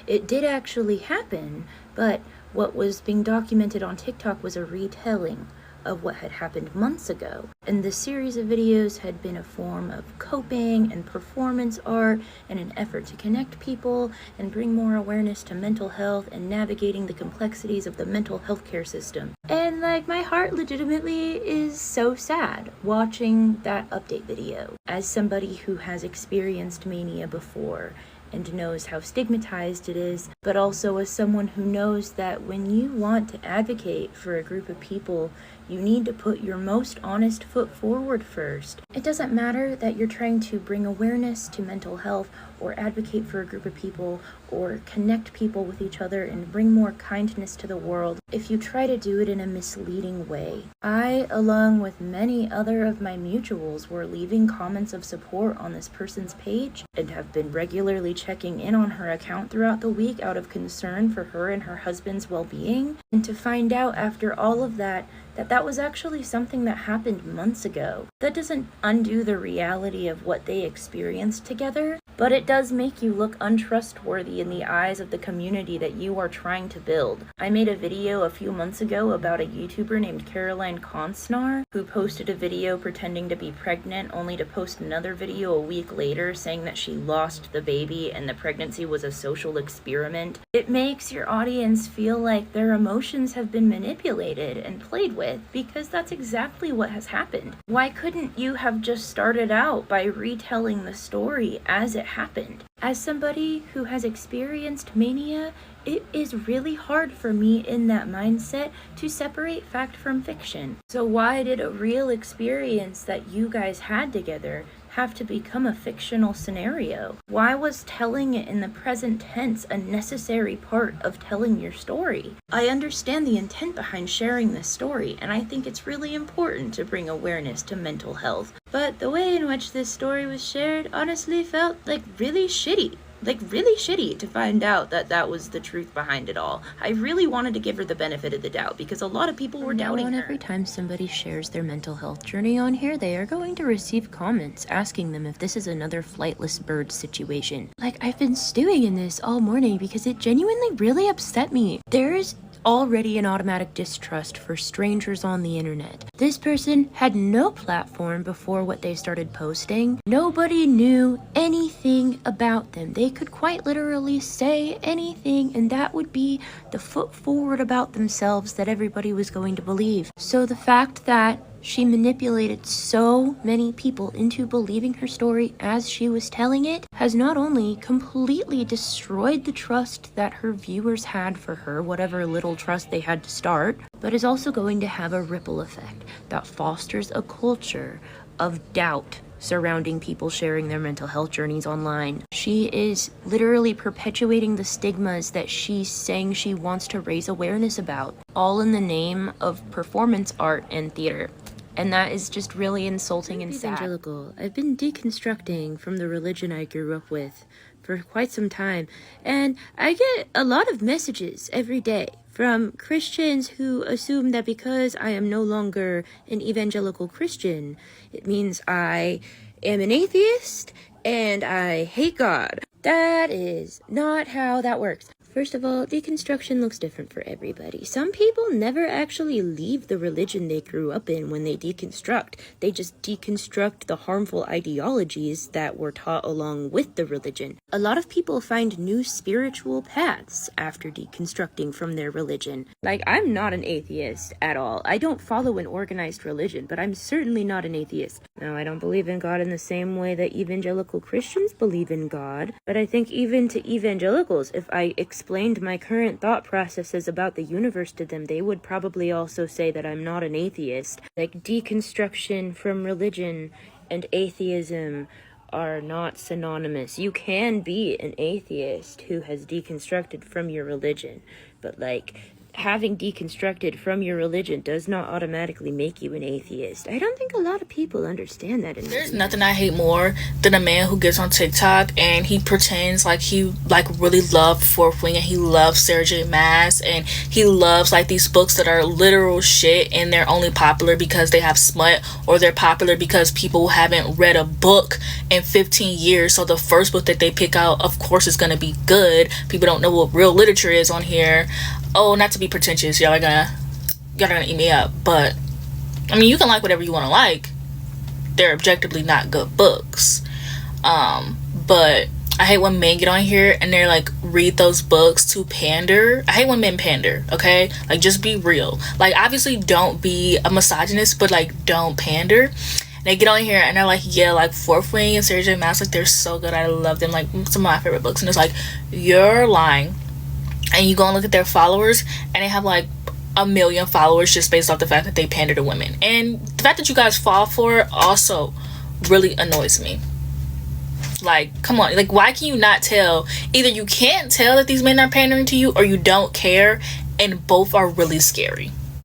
It did actually happen, but what was being documented on TikTok was a retelling of what had happened months ago. And the series of videos had been a form of coping and performance art and an effort to connect people and bring more awareness to mental health and navigating the complexities of the mental health care system. And like, my heart legitimately is so sad watching that update video. As somebody who has experienced mania before and knows how stigmatized it is, but also as someone who knows that when you want to advocate for a group of people, you need to put your most honest foot forward first. It doesn't matter that you're trying to bring awareness to mental health or advocate for a group of people or connect people with each other and bring more kindness to the world if you try to do it in a misleading way. I, along with many other of my mutuals, were leaving comments of support on this person's page, and have been regularly checking in on her account throughout the week out of concern for her and her husband's well-being, and to find out after all of that that was actually something that happened months ago. That doesn't undo the reality of what they experienced together, but it does make you look untrustworthy in the eyes of the community that you are trying to build. I made a video a few months ago about a YouTuber named Caroline Konsnar, who posted a video pretending to be pregnant only to post another video a week later saying that she lost the baby and the pregnancy was a social experiment. It makes your audience feel like their emotions have been manipulated and played with, because that's exactly what has happened. Why couldn't you have just started out by retelling the story as it happened? As somebody who has experienced mania, it is really hard for me in that mindset to separate fact from fiction. So why did a real experience that you guys had together have to become a fictional scenario? Why was telling it in the present tense a necessary part of telling your story? I understand the intent behind sharing this story, and I think it's really important to bring awareness to mental health. But the way in which this story was shared honestly felt like really shitty. To find out that that was the truth behind it all. I really wanted to give her the benefit of the doubt because a lot of people were doubting her.
Every time somebody shares their mental health journey on here, they are going to receive comments asking them if this is another flightless bird situation. Like, I've been stewing in this all morning because it genuinely really upset me. There's already an automatic distrust for strangers on the internet. This person had no platform before what they started posting. Nobody knew anything about them. They could quite literally say anything, and that would be the foot forward about themselves that everybody was going to believe. So the fact that she manipulated so many people into believing her story as she was telling it has not only completely destroyed the trust that her viewers had for her, whatever little trust they had to start, but is also going to have a ripple effect that fosters a culture of doubt surrounding people sharing their mental health journeys online. She is literally perpetuating the stigmas that she's saying she wants to raise awareness about, all in the name of performance art and theater. And that is just really insulting and sad. Evangelical. I've been deconstructing from the religion I grew up with for quite some time, and I get a lot of messages every day from Christians who assume that because I am no longer an evangelical Christian, it means I am an atheist and I hate God. That is not how that works. First of all, deconstruction looks different for everybody. Some people never actually leave the religion they grew up in when they deconstruct. They just deconstruct the harmful ideologies that were taught along with the religion. A lot of people find new spiritual paths after deconstructing from their religion. Like, I'm not an atheist at all. I don't follow an organized religion, but I'm certainly not an atheist. Now, I don't believe in God in the same way that evangelical Christians believe in God, but I think even to evangelicals, if I explained my current thought processes about the universe to them, they would probably also say that I'm not an atheist. Like, deconstruction from religion and atheism are not synonymous. You can be an atheist who has deconstructed from your religion, but like, having deconstructed from your religion does not automatically make you an atheist. I don't think a lot of people understand that.
There's nothing I hate more than a man who gets on TikTok and he pretends like he really loved Fourth Wing and he loves Sarah J. Maas and he loves like these books that are literal shit and they're only popular because they have smut, or they're popular because people haven't read a book in 15 years, so the first book that they pick out of course is going to be good. People don't know what real literature is on here. Oh, not to be pretentious, y'all are gonna eat me up, but I mean, you can like whatever you want to like. They're objectively not good books. But I hate when men get on here and they're like, read those books to pander. I hate when men pander, okay? Like, just be real. Like, obviously don't be a misogynist, but like, don't pander. They get on here and they're like, yeah, like Fourth Wing and Sarah J. Maas, like, they're so good, I love them, like some of my favorite books. And it's like, you're lying. And you go and look at their followers and they have like 1 million followers just based off the fact that they pander to women. And the fact that you guys fall for it also really annoys me. Like, come on, like, why can you not tell? Either you can't tell that these men are pandering to you or you don't care, and both are really scary.